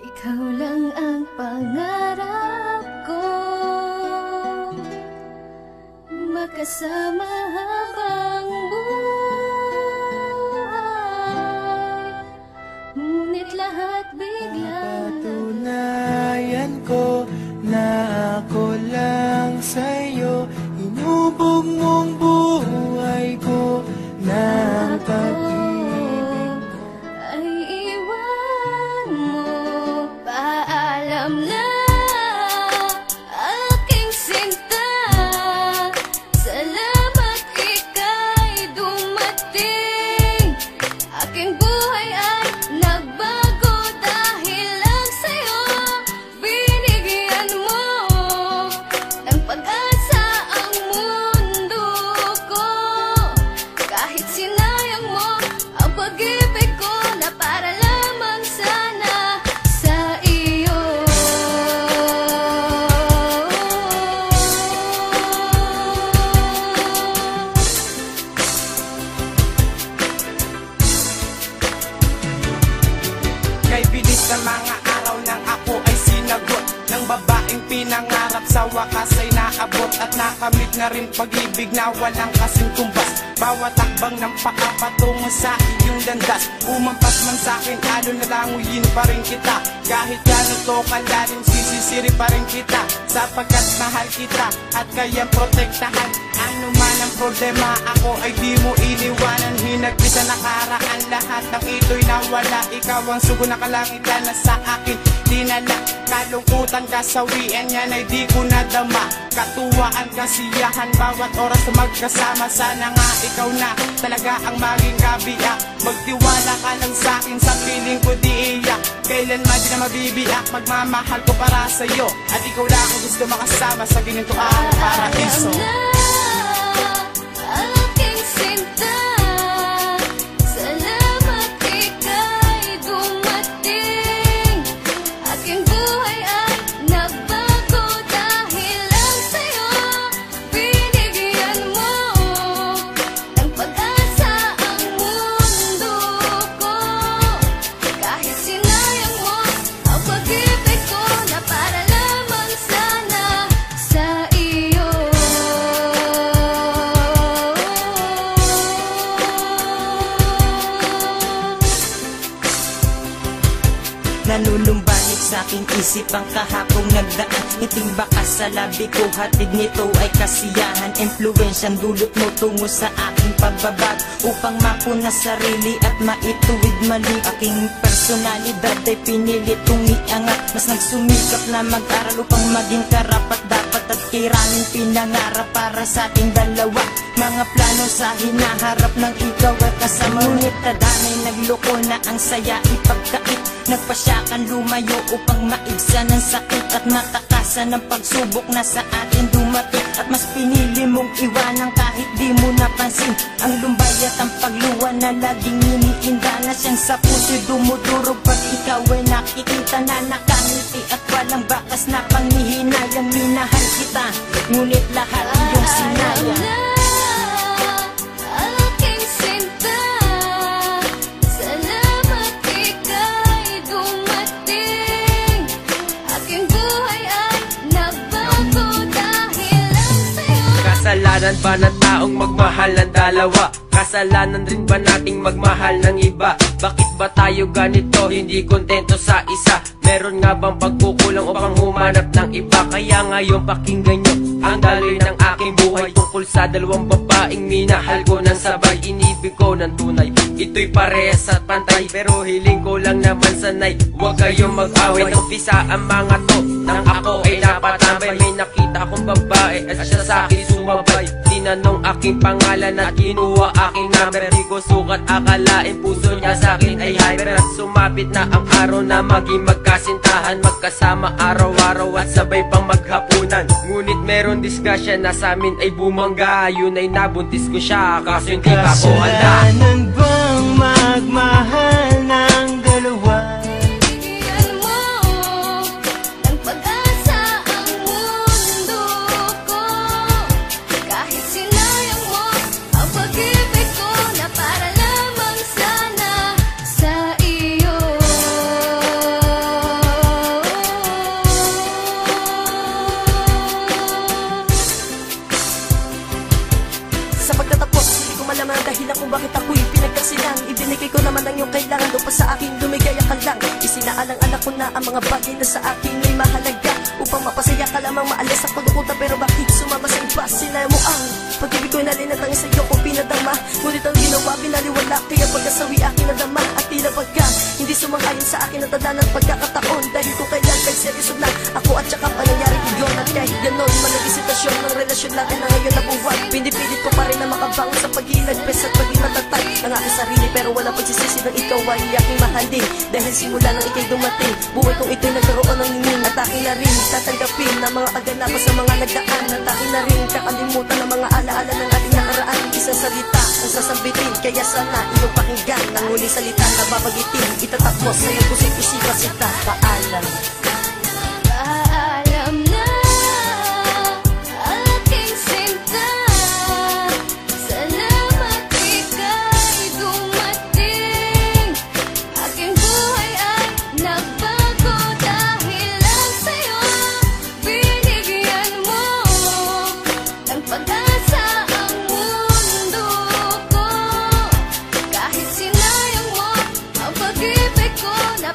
Ikaw lang ang pangarap ko, makasama habang buhay. Ngunit lahat bigla patunayan ko na ako lang sa'yo. Inubog mong buhay ko na ang pag-ibig ay iwan mo. Paalam na aking sinta, salamat ika'y dumating. Aking buhay ay nagbago dahil lang sa'yo. Binigyan mo ng pag-asa ang mundo ko. Kahit sinayang mo ang pag-ibig ko na para lamang sana sa iyo. Kay bilis na mga araw nang ako ay sinagot ng babaeng pinangarap, sa wakas ay naabot at nakamit na rin pag-ibig na walang kasing tumbas. Bawat takbang ng paa patungo sa iyong landas, umampas man sa'kin alon na languyin pa rin kita. Kahit gano'n to kalalim, sisisiri pa rin kita, sapagkat mahal kita at kayang protektahan. Ano man ang problema, ako ay di mo iniwanan. Hinagpis sa nakaraan, lahat ng ito'y nawala. Ikaw ang sugo na kalangitan na sa akin dinala. Kalungkutan, kasawian yan ay di ko nadama. Katuwaan, kasiyahan, bawat oras na magkasama. Sana nga ikaw na talaga ang maging kabiyak. Magtiwala ka lang sa'kin, sa piling ko di iyak. Kailanman di na mabibiyak, magmamahal ko para sa'yo. At ikaw lang ang gusto makasama sa ginito ang paraiso. Aking sinta, salamat ika'y dumating. Aking buhay ay nagbago dahil lang sa'yo. Binigyan mo ng pag-asa ang mundo ko. Kahit sinayang mo ang pag-ibig ko na para lamang sana sa iyo. Nanulumbanit sa aking isip ang kahapong nagdaan. Ngiting bakas sa labi ko, hatid nito ay kasiyahan. Impluwensyang dulot mo tungo sa aking pagbabago, upang mapuna sarili at maituwid mali. Aking personalidad ay pinilit kong iangat. Mas nagsumikap na mag-aral upang maging karapat dapat at kiranin pinangarap para sa ating dalawa. Mga plano sa hinaharap ng ikaw ay kasama. Ngunit tadanay nagloko na ang saya ipagkait. Nagpasyakan lumayo upang maibsan ang sakit at matakasan ng pagsubok na sa atin dumating. At mas pinili mong iwanan kahit di mo napansin ang lumbay at ang pagluwa na laging iniinda na siyang sa puso'y dumudurog pag ikaw ay nakikita na nakangiti at walang bakas na panghihinayang. Minahal kita, ngunit lahat iyong sinayang. Aking sinta, salamat ika'y dumating. Aking buhay ay nagbago dahil lang sa'yo. Kasalanan ba ng taong magmahal ng dalawa? Kasalanan rin ba nating magmahal ng iba? Bakit ba tayo ganito, hindi kontento sa isa? Meron nga bang pagkukulang upang humanap ng iba? Kaya ngayon pakinggan nyo ang daloy ng aking buhay, tungkol sa dalawang babaeng minahal ko ng sabay. Inibig ko ng tunay, ito'y parehas at pantay, pero hiling ko lang naman sanay huwag kayong mag-away. Nag-umpisa ang mga to nang ako ay napatambay. May nakita akong babae at siya sa akin sumabay. Tinanong aking pangalan at kinuha aking number. Di ko sukat akalain puso niya sa akin ay hyper. At sumapit na ang araw na maging magkasintahan, magkasama araw-araw at sabay pang maghapunan. Ngunit meron disgrasya na sa amin ay bumangga. Yun ay nabuntis ko siya kaso hindi pa ko handa. Kasalanan bang magmahal ng dalawa? Binigyan mo ng pag-asa ang mundo ko. Kahit sinayang mo ang pag-ibig ko na para lamang sana sa iyo. kailangan doon pa sa akin lumigaya ka lang. Isinaalang-anak ko na ang mga bagay na sa akin ay mahalaga. Upang mapasaya ka lamang maalas sa pagkukuta, pero bakit sumama sa iba? Sinaya mo ang pag-ibig ko'y nalinatang sa'yo ko pinadama. Ngunit ang ginawa binaliwala, kaya pagkasawi aking nadama. At tila pagka hindi sumang-ayon sa akin ang tanda ng pagkakataon. Dahil kung kailan kay seryoso na ako at saka pa nangyari iyon. At kahit ganon man ang isitasyon ng relasyon natin na ngayon nabuwag, pinipilit ko pa rin na makabangon sa pag-ilagpes at paging matatag ng aking sarili. Pero wala pagsisisi ng ikaw ay aking mahalin. Dahil simula nang ikay dumating, buhay kong ito'y nagkaroon ng hingin. At aking na rin tatanggapin na mga kaganapan sa mga nagdaan. At aking na rin kakalimutan ng mga alaala ng ating nakaraan. Isang salita ang sasambitin, kaya sana iyong pakinggan ang huling salita na babagitin. Itatapos sa iyong pusing isipan sita. Paalam. Paalam na aking sinta. Salamat ika'y dumating. Aking buhay ay nagbago dahil lang sa'yo. Binigyan mo ng pag-asa ang mundo ko. Kahit sinayang mo ang pag-ibig ko na